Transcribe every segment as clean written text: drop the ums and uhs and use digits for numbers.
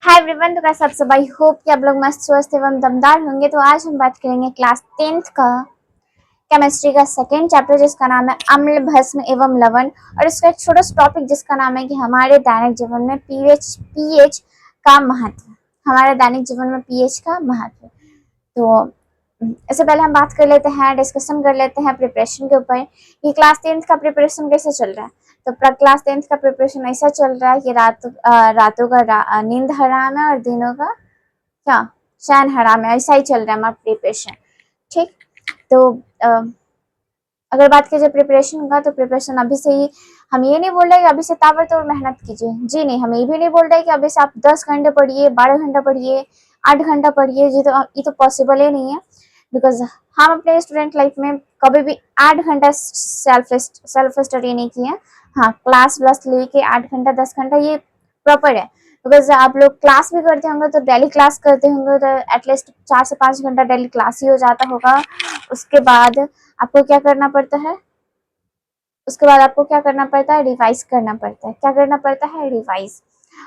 Hi everyone, तो कैसे आप सब। आई होप कि आप लोग मस्त स्वस्थ एवं दमदार होंगे। तो आज हम बात करेंगे क्लास 10th का केमिस्ट्री का सेकेंड चैप्टर, जिसका नाम है अम्ल भस्म एवं लवण। और इसका एक छोटा सा टॉपिक जिसका नाम है कि हमारे दैनिक जीवन में पीएच का महत्व। हमारे दैनिक जीवन में पीएच का महत्व। तो इससे पहले हम बात कर लेते हैं, डिस्कशन कर लेते हैं प्रिपरेशन के ऊपर कि क्लास 10th का प्रिपरेशन कैसे चल रहा है। तो क्लास 10th का प्रिपरेशन ऐसा चल रहा है कि रातों का नींद हराम है और दिनों का क्या चैन हराम है। ऐसा ही चल रहा है हमारा प्रिपरेशन। ठीक। तो अगर बात कीजिए प्रिपरेशन का, तो प्रिपरेशन अभी से ही हम ये नहीं बोल रहे कि अभी से ताबड़तोड़ मेहनत कीजिए। जी नहीं, हम ये भी नहीं बोल रहे कि अभी से आप 10 घंटे पढ़िए, 12 घंटा पढ़िए, 8 घंटा पढ़िए। ये तो पॉसिबल ही नहीं है। बिकॉज हम अपने स्टूडेंट लाइफ में कभी भी 8 घंटा सेल्फ स्टडी नहीं किए। हाँ, क्लास व्लास लेके 8 घंटा 10 घंटा ये प्रॉपर है। बिकॉज आप लोग क्लास भी करते होंगे, तो डेली क्लास करते होंगे, तो एटलीस्ट 4 से 5 घंटा डेली क्लास ही हो जाता होगा। उसके बाद आपको क्या करना पड़ता है? उसके बाद आपको क्या करना पड़ता है? रिवाइज करना पड़ता है। क्या करना पड़ता है? रिवाइज।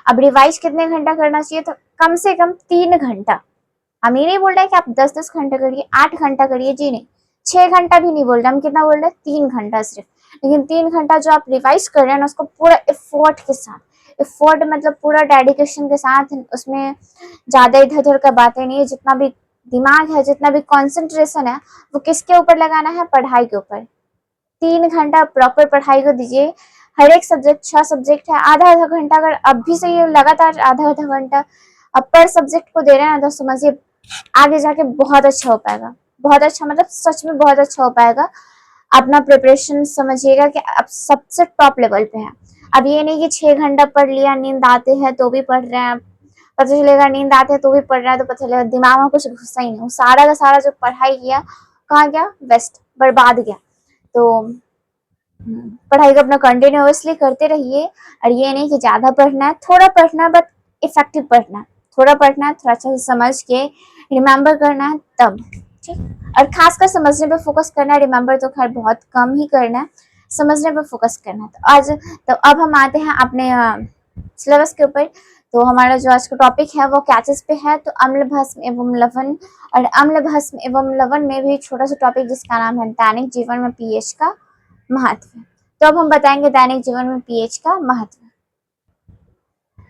अब रिवाइज कितने घंटा करना चाहिए? तो कम से कम 3 घंटा। हम ये नहीं बोल रहे कि आप 10-10 घंटा करिए, 8 घंटा करिए। जी नहीं, 6 घंटा भी नहीं बोल रहे। हम कितना बोल रहे हैं? 3 घंटा सिर्फ। लेकिन 3 घंटा जो आप रिवाइज कर रहे हैं ना, उसको पूरा एफर्ट के साथ, एफर्ट मतलब पूरा डेडिकेशन के साथ, उसमें ज्यादा इधर उधर का बातें नहीं है। जितना भी दिमाग है, जितना भी कंसंट्रेशन है, वो किसके ऊपर लगाना है? पढ़ाई के ऊपर। 3 घंटा प्रॉपर पढ़ाई को दीजिए। हर एक सब्जेक्ट 6 सब्जेक्ट है, आधा आधा घंटा। अगर अब भी से ये लगातार आधा आधा घंटा अब पर सब्जेक्ट को दे रहे हैं ना, तो समझिए आगे जाके बहुत अच्छा हो पाएगा। बहुत अच्छा मतलब सच में बहुत अच्छा हो पाएगा। अपना प्रिपरेशन समझिएगा कि अब सबसे टॉप लेवल पे है। अब ये नहीं कि 6 घंटा पढ़ लिया, नींद आते हैं तो भी पढ़ रहे हैं, पता चलेगा नींद आते हैं तो भी पढ़ रहा है, तो पता चलेगा दिमाग में कुछ घुसा ही नहीं। सारा का सारा जो पढ़ाई किया कहाँ गया? वेस्ट, बर्बाद गया। तो पढ़ाई को अपना कंटिन्यूअसली करते रहिए। और ये नहीं कि ज्यादा पढ़ना है, थोड़ा पढ़ना है, बट इफेक्टिव पढ़ना है। थोड़ा पढ़ना है, थोड़ा अच्छा से समझ के रिमेम्बर करना है तब। ठीक। और खासकर समझने पे फोकस करना है। रिमेम्बर तो खैर बहुत कम ही करना है, समझने पे फोकस करना है। तो अब हम आते हैं अपने सिलेबस के ऊपर। तो हमारा जो आज का टॉपिक है वो कैचेस पे है। तो अम्ल भस्म एवं लवण। और अम्ल भस्म एवं लवण में भी छोटा सा टॉपिक जिसका नाम है दैनिक जीवन में पीएच का महत्व। तो अब हम बताएंगे दैनिक जीवन में पीएच का महत्व।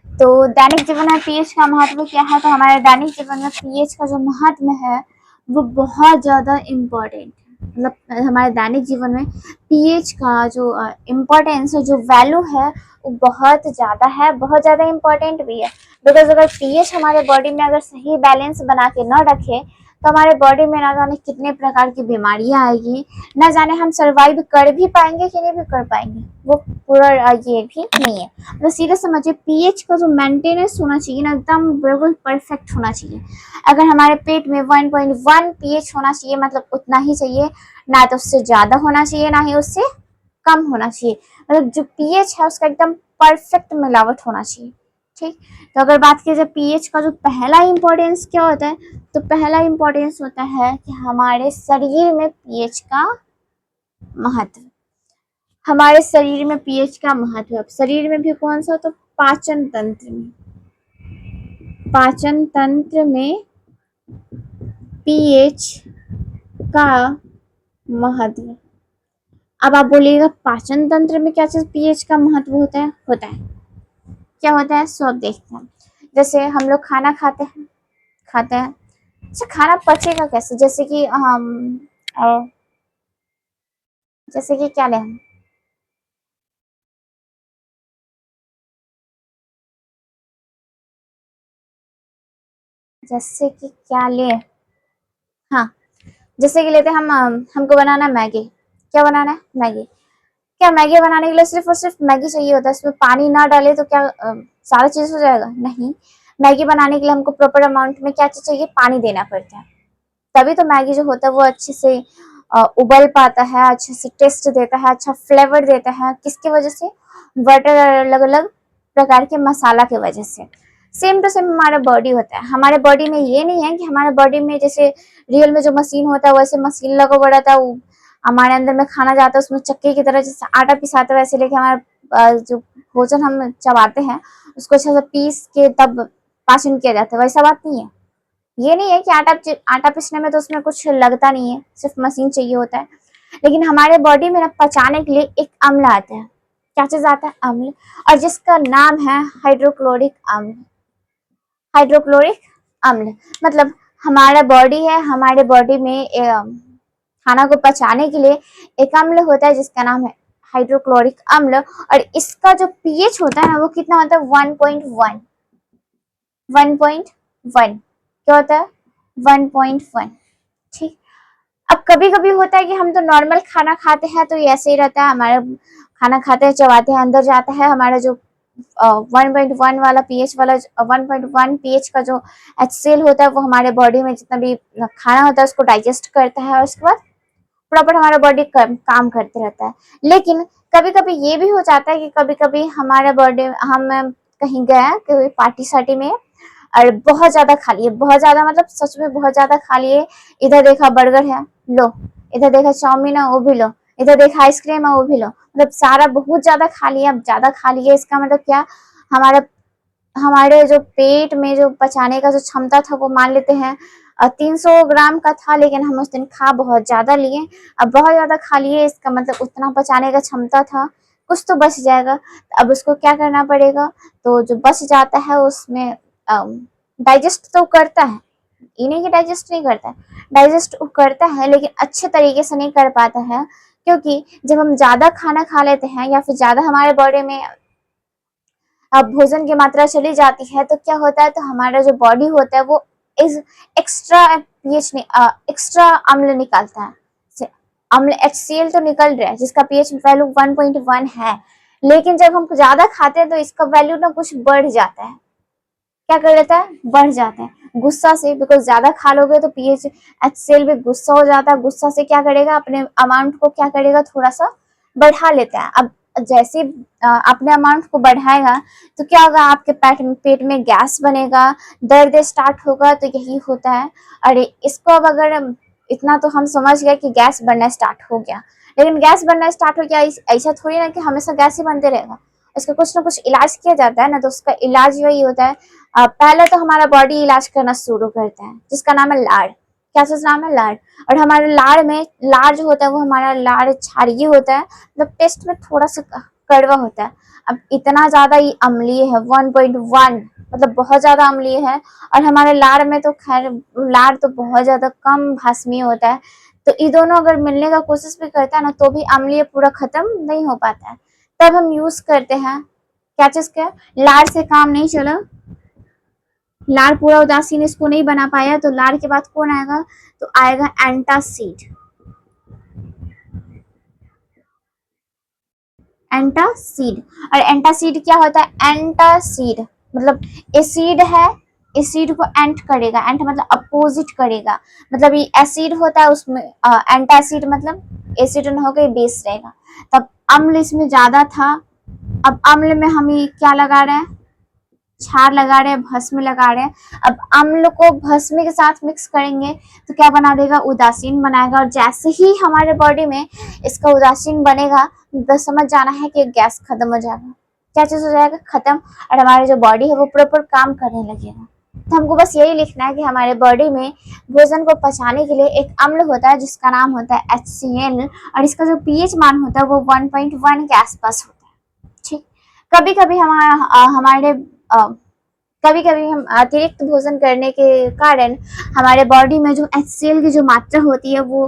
तो दैनिक जीवन में पीएच का महत्व क्या है? तो हमारे दैनिक जीवन में पीएच का जो महत्व है वो बहुत ज्यादा इम्पोर्टेंट है। मतलब हमारे दैनिक जीवन में पीएच का जो इम्पोर्टेंस है, जो वैल्यू है, वो बहुत ज्यादा है, बहुत ज्यादा इम्पोर्टेंट भी है। बिकॉज अगर पीएच हमारे बॉडी में अगर सही बैलेंस बना के न रखे, तो हमारे बॉडी में ना जाने कितने प्रकार की बीमारियां आएगी, ना जाने हम सर्वाइव कर भी पाएंगे कि नहीं भी कर पाएंगे, वो पूरा ये भी नहीं है। तो सीधे समझिए पीएच का जो मेंटेनेंस होना चाहिए ना, एकदम बिल्कुल परफेक्ट होना चाहिए। अगर हमारे पेट में 1.1 पीएच होना चाहिए, मतलब उतना ही चाहिए, ना तो उससे ज्यादा होना चाहिए, ना ही उससे कम होना चाहिए। मतलब जो पीएच है उसका एकदम परफेक्ट मिलावट होना चाहिए। ठीक। तो अगर बात की जाए पीएच का जो पहला इंपॉर्टेंस क्या होता है, तो पहला इंपॉर्टेंस होता है कि हमारे शरीर में पीएच का महत्व। हमारे शरीर में पीएच का महत्व, शरीर में भी कौन सा? तो पाचन तंत्र में, पाचन तंत्र में पीएच का महत्व। अब आप बोलिएगा पाचन तंत्र में क्या चीज पीएच का महत्व होता है? क्या होता है? सो अब देखते हैं। जैसे हम लोग खाना खाते हैं। अच्छा, खाना पचेगा कैसे? जैसे कि हम जैसे कि क्या लें हम? जैसे कि क्या लें? हाँ, जैसे कि लेते हैं हम, हमको बनाना मैगी। क्या बनाना है? मैगी। क्या मैगी बनाने के लिए सिर्फ और सिर्फ मैगी चाहिए होता है? इसमें पानी ना डाले तो क्या सारा चीज हो जाएगा? नहीं। मैगी बनाने के लिए हमको प्रॉपर अमाउंट में क्या चीज चाहिए? पानी देना पड़ता है। तभी तो मैगी जो होता है वो अच्छे से उबल पाता है, अच्छे से टेस्ट देता है, अच्छा फ्लेवर देता है। किसकी वजह से? वाटर अलग अलग प्रकार के मसाला की वजह से। सेम टू सेम हमारा बॉडी होता है। हमारे बॉडी में ये नहीं है कि हमारे बॉडी में जैसे रियल में जो मशीन होता है वैसे मशीन लगा बड़ा था, वो हमारे अंदर में खाना जाता है उसमें चक्के की तरह जैसे आटा पिसाते वैसे, लेके हमारा जो भोजन हम चबाते हैं उसको अच्छे से पीस के तब पाचन किया जाता है, वैसा बात नहीं है। ये नहीं है कि आटा पीसने में तो उसमें कुछ लगता नहीं है, सिर्फ मशीन चाहिए होता है। लेकिन हमारे बॉडी में ना पचाने के लिए एक अम्ल आता है। क्या चीज आता है? अम्ल। और जिसका नाम है हाइड्रोक्लोरिक अम्ल। हाइड्रोक्लोरिक अम्ल मतलब हमारा बॉडी है, हमारे बॉडी में खाना को पचाने के लिए एक अम्ल होता है जिसका नाम है हाइड्रोक्लोरिक अम्ल। और इसका जो पीएच होता है ना वो कितना होता है? 1.1। 1.1 क्या होता है? 1.1। ठीक। अब कभी कभी होता है कि हम तो नॉर्मल खाना खाते हैं तो ये ऐसे ही रहता है, हमारा खाना खाते हैं चबाते हैं अंदर जाता है, हमारा जो 1.1 वाला पीएच वाला 1.1 पीएच का जो HCl होता है वो हमारे बॉडी में जितना भी खाना होता है उसको डाइजेस्ट करता है और उसके बाद प्रॉपर हमारा बॉडी काम करते रहता है। लेकिन कभी कभी ये भी हो जाता है कि कभी कभी हमारा बॉडी, हम कहीं गए कोई पार्टी सार्टी में और बहुत ज्यादा खा लिए, बहुत ज्यादा मतलब सच में बहुत ज्यादा खा लिए। इधर देखा बर्गर है, लो। इधर देखा चाउमीन है, वो भी लो। इधर देखा आइसक्रीम है, वो भी लो। मतलब सारा बहुत ज्यादा खा लिया। अब ज्यादा खा लिए इसका मतलब क्या? हमारा हमारे जो पेट में जो पचाने का जो क्षमता था वो मान लेते हैं 300 ग्राम का था, लेकिन हम उस दिन खा बहुत ज्यादा लिए। अब बहुत ज्यादा खा लिए इसका मतलब उतना पचाने का क्षमता था, कुछ तो बच जाएगा। अब उसको क्या करना पड़ेगा? तो जो बच जाता है उसमें डाइजेस्ट तो करता है, ये नहीं कि डाइजेस्ट नहीं करता है, डाइजेस्ट करता है लेकिन अच्छे तरीके से नहीं कर पाता है। क्योंकि जब हम ज्यादा खाना खा लेते हैं या फिर ज्यादा हमारे बॉडी में अब भोजन की मात्रा चली जाती है तो क्या होता है? तो हमारा जो बॉडी होता है वो एक्स्ट्रा पीएच एक्स्ट्रा अम्ल निकालता है। अम्ल HCl तो निकल रहा है जिसका पीएच वैल्यू 1.1 है। लेकिन जब हम ज्यादा खाते हैं तो इसका वैल्यू ना कुछ बढ़ जाता है। क्या कर लेता है? बढ़ जाता है गुस्सा से, बिकॉज ज्यादा खा लोगे तो पीएच HCl भी गुस्सा हो जाता है। गुस्सा से क्या करेगा? अपने अमाउंट को क्या करेगा? थोड़ा सा बढ़ा लेता है। अब जैसे अपने अमाउंट को बढ़ाएगा तो क्या होगा? आपके पेट में गैस बनेगा, दर्द स्टार्ट होगा। तो यही होता है। अरे इसको अब अगर इतना तो हम समझ गए कि गैस बनना स्टार्ट हो गया, लेकिन गैस बनना स्टार्ट हो गया ऐसा थोड़ी ना कि हमेशा गैस ही बनते रहेगा। इसका कुछ ना कुछ इलाज किया जाता है ना। तो उसका इलाज वही होता है, पहले तो हमारा बॉडी इलाज करना शुरू करता है जिसका नाम है लाड़। क्या चीज नाम है? लाड़। और हमारे लाड़ में, लाड़ जो होता है वो हमारा लाड़ क्षारीय होता है, मतलब टेस्ट में थोड़ा सा कड़वा होता है। अब इतना ज्यादा ये अम्लीय है 1.1, मतलब बहुत ज्यादा अम्लीय है। और हमारे लाड़ में तो खैर लाड़ तो बहुत ज्यादा कम भासमीय होता है। तो ये दोनों अगर मिलने का कोशिश भी करता है ना तो भी अम्लीय पूरा खत्म नहीं हो पाता है। तब हम यूज करते हैं क्या चीज का? लाड़ से काम नहीं चला, लाड़ पूरा उदासीन इसको नहीं बना पाया तो लाड़ के बाद कौन आएगा? तो आएगा एंटासीड। एंटासीड। और एंटासीड क्या होता है? एंटासीड मतलब एसिड है, एसिड को एंट करेगा। एंट मतलब अपोजिट करेगा। मतलब ये एसिड होता है उसमें एंटासिड मतलब एसिड न होकर बेस रहेगा। तब अम्ल इसमें ज्यादा था। अब अम्ल में हम ये क्या लगा रहे हैं? क्षार लगा रहे हैं, भस्म लगा रहे हैं। अब अम्ल को भस्म के साथ मिक्स करेंगे तो क्या बना देगा? उदासीन बनाएगा। और जैसे ही हमारे बॉडी में इसका उदासीन बनेगा तो समझ जाना है कि गैस खत्म हो जाएगा। क्या चीज हो जाएगा? खत्म। और हमारी जो बॉडी है वो प्रॉपर काम करने लगेगा। तो हमको बस यही लिखना है कि हमारे बॉडी में भोजन को पचाने के लिए एक अम्ल होता है जिसका नाम होता है HCl। और इसका जो पीएच मान होता है वो 1.1 के आसपास होता है। ठीक। कभी कभी हमारे कभी कभी हम अतिरिक्त भोजन करने के कारण हमारे बॉडी में जो HCl की जो मात्रा होती है वो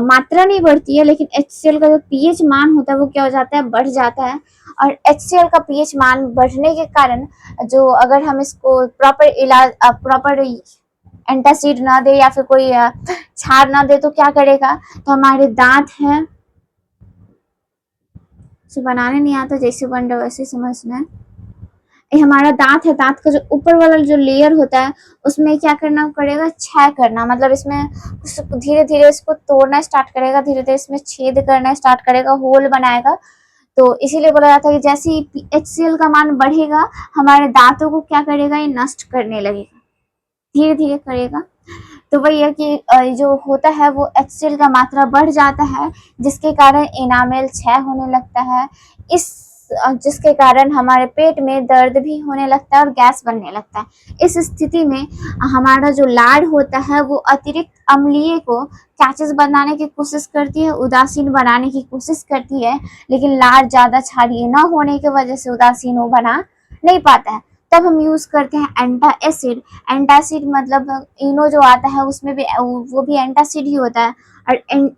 मात्रा नहीं बढ़ती है, लेकिन HCl का जो पीएच मान होता है वो क्या हो जाता है? बढ़ जाता है। और HCl का पीएच मान बढ़ने के कारण जो अगर हम इसको प्रॉपर इलाज प्रॉपर एंटासिड ना दे या फिर कोई क्षार ना दे तो क्या करेगा? तो हमारे दांत है, बनाने नहीं आता, जैसे बन रहा वैसे समझना है। ये हमारा दांत है, दांत का जो ऊपर वाला जो लेयर होता है उसमें क्या करना पड़ेगा? क्षय करना। मतलब इसमें धीरे धीरे इसको तोड़ना स्टार्ट करेगा, धीरे धीरे इसमें छेद करना स्टार्ट करेगा, होल बनाएगा। तो इसीलिए बोला जाता है कि जैसे ही HCl का मान बढ़ेगा हमारे दांतों को क्या करेगा? ये नष्ट करने लगेगा, धीरे धीरे करेगा। तो वही है कि जो होता है वो HCl का मात्रा बढ़ जाता है जिसके कारण एनामेल क्षय होने लगता है। इस जिसके कारण हमारे पेट में दर्द भी होने लगता है और गैस बनने लगता है। इस स्थिति में हमारा जो लार होता है वो अतिरिक्त अम्लीय को कैचेस बनाने की कोशिश करती है, उदासीन बनाने की कोशिश करती है, लेकिन लार ज्यादा क्षारीय न होने की वजह से उदासीन वो बना नहीं पाता है। तब हम यूज करते हैं एंटासिड। एंटासिड मतलब इनो जो आता है उसमें भी वो भी एंटासिड ही होता है। और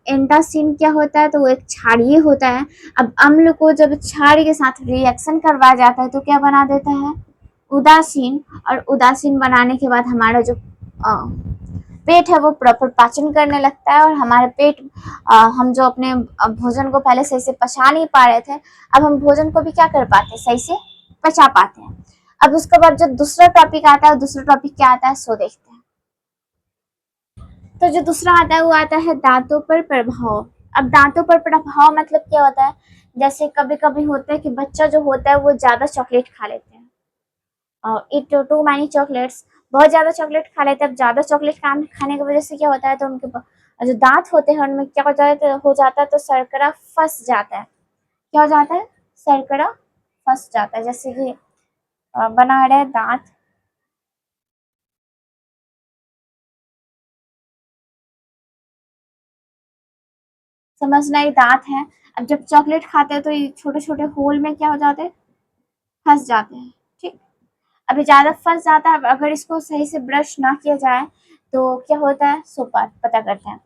एंटासिन क्या होता है, तो वो एक क्षारीय होता है। अब अम्ल को जब क्षार के साथ रिएक्शन करवाया जाता है तो क्या बना देता है, उदासीन। और उदासीन बनाने के बाद हमारा जो पेट है वो प्रॉपर पाचन करने लगता है और हमारे पेट हम जो अपने भोजन को पहले सही से पचा नहीं पा रहे थे, अब हम भोजन को भी क्या कर पाते हैं, सही से पचा पाते हैं। अब उसके बाद जो दूसरा टॉपिक आता है, दूसरा टॉपिक क्या आता है सो देखते हैं। तो जो दूसरा आता है वो आता है दांतों पर प्रभाव। अब दांतों पर प्रभाव मतलब क्या होता है, जैसे कभी कभी होता है कि बच्चा जो होता है वो ज्यादा चॉकलेट खा लेते हैं, इट टू मैनी चॉकलेट्स, बहुत ज्यादा चॉकलेट खा लेते हैं। अब ज्यादा चॉकलेट खाने की वजह से क्या होता है, तो उनके जो दांत होते हैं उनमें क्या हो जाता है, तो शर्करा फंस जाता है। क्या हो जाता है, शर्करा फंस जाता है। जैसे कि बना रहे दांत, समझना ही दांत है। अब जब चॉकलेट खाते हैं तो ये छोटे छोटे होल में क्या हो जाते हैं, फंस जाते हैं। ठीक, अभी ज्यादा फंस जाता है। अगर इसको सही से ब्रश ना किया जाए तो क्या होता है, सो पता करते हैं।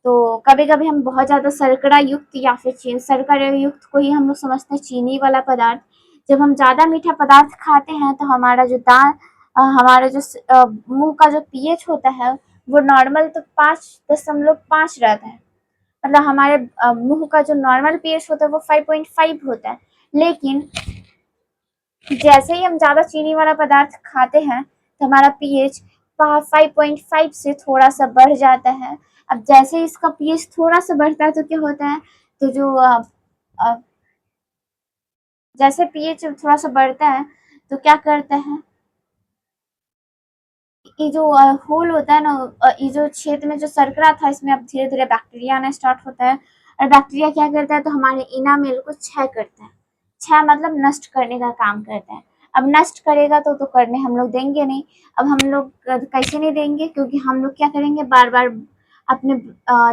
तो कभी कभी हम बहुत ज्यादा शर्करा युक्त या फिर शर्करा युक्त को ही हम लोग समझते हैं चीनी वाला पदार्थ। जब हम ज्यादा मीठा पदार्थ खाते हैं तो हमारा जो हमारा जो मुंह का जो पीएच होता है वो नॉर्मल तो 5.5 रहता है। मतलब हमारे मुंह का जो नॉर्मल पीएच होता है वो 5.5 होता है। लेकिन जैसे ही हम ज्यादा चीनी वाला पदार्थ खाते हैं तो हमारा पीएच 5.5 से थोड़ा सा बढ़ जाता है। अब जैसे इसका पीएच थोड़ा सा बढ़ता है तो क्या होता है, तो जो अ, जैसे पीएच थोड़ा सा बढ़ता है तो क्या करता है, ये जो होल होता है ना, ये जो क्षेत्र में जो शर्करा था इसमें अब धीरे धीरे बैक्टीरिया आना स्टार्ट होता है। और बैक्टीरिया क्या करता है, तो हमारे इनामेल को क्षय करता है। क्षय मतलब नष्ट करने का काम करता है। अब नष्ट करेगा तो करने हम लोग देंगे नहीं। अब हम लोग कैसे नहीं देंगे, क्योंकि हम लोग क्या करेंगे, बार बार अपने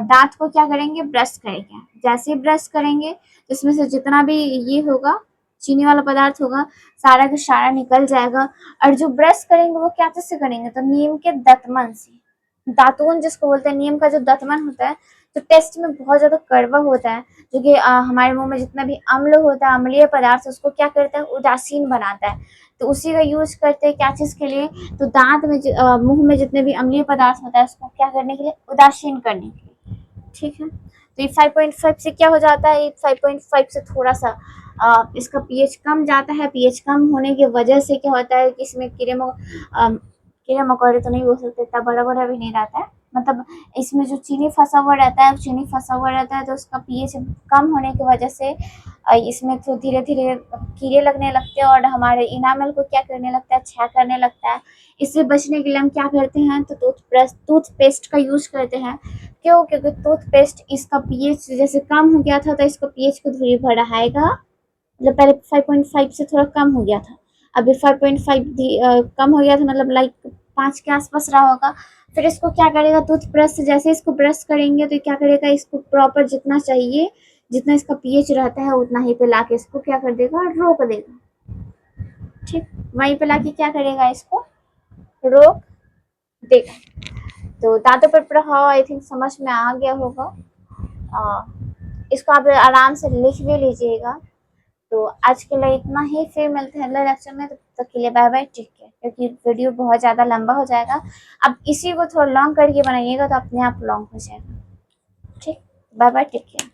दांत को क्या करेंगे, ब्रश करेंगे। जैसे ही ब्रश करेंगे तो इसमें से जितना भी ये होगा, चीनी वाला पदार्थ होगा, सारा का सारा निकल जाएगा। और जो ब्रश करेंगे वो क्या चीज से करेंगे, तो नीम के दतमन से। दातून जिसको बोलते हैं, नीम का जो दतमन होता है तो टेस्ट में बहुत ज्यादा कड़वा होता है, जो कि हमारे मुंह में जितना भी अम्ल होता है, अम्लीय पदार्थ, उसको क्या करता है, उदासीन बनाता है। तो उसी का यूज करते हैं क्या चीज के लिए, तो दांत में मुंह में जितने भी अम्लीय पदार्थ होता है उसको क्या करने के लिए, उदासीन करने के लिए। ठीक है, तो ये 5.5 से क्या हो जाता है, 5.5 से थोड़ा सा इसका पीएच कम जाता है। पीएच कम होने की वजह से क्या होता है कि इसमें कीड़े मकोड़े तो नहीं बोल सकते, इतना बड़ा बड़ा भी नहीं रहता है। मतलब इसमें जो चीनी फंसा हुआ रहता है, चीनी फंसा हुआ रहता है, तो उसका पीएच कम होने की वजह से इसमें तो धीरे धीरे कीड़े लगने लगते हैं और हमारे इनामल को क्या करने लगता है, क्षय करने लगता है। इससे बचने के लिए हम क्या करते हैं, तो टूथपेस्ट का यूज करते हैं। क्यों, क्योंकि टूथपेस्ट इसका पीएच जैसे कम हो गया था तो इसका पीएच को थोड़ी बढ़ाएगा। मतलब पहले 5.5 से थोड़ा कम हो गया था, अभी 5.5 कम हो गया था, मतलब लाइक 5 के आसपास रहा होगा। फिर इसको क्या करेगा, टूथब्रश से जैसे इसको ब्रश करेंगे तो क्या करेगा, इसको प्रॉपर जितना चाहिए, जितना इसका पीएच रहता है उतना ही पे लाके इसको क्या कर देगा, रोक देगा। ठीक, वहीं पे लाके क्या करेगा, इसको रोक देगा। तो दांतों पर प्रभाव आई थिंक समझ में आ गया होगा। इसको आप आराम से लिख भी लीजिएगा। तो आज के लिए इतना ही, फिर मिलते हैं अगले लेक्चर में। तब तक के लिए बाय बाय, टेक केयर। क्योंकि वीडियो बहुत ज़्यादा लंबा हो जाएगा, अब इसी को थोड़ा लॉन्ग करके बनाइएगा तो अपने आप लॉन्ग हो जाएगा। ठीक, बाय बाय, टेक केयर।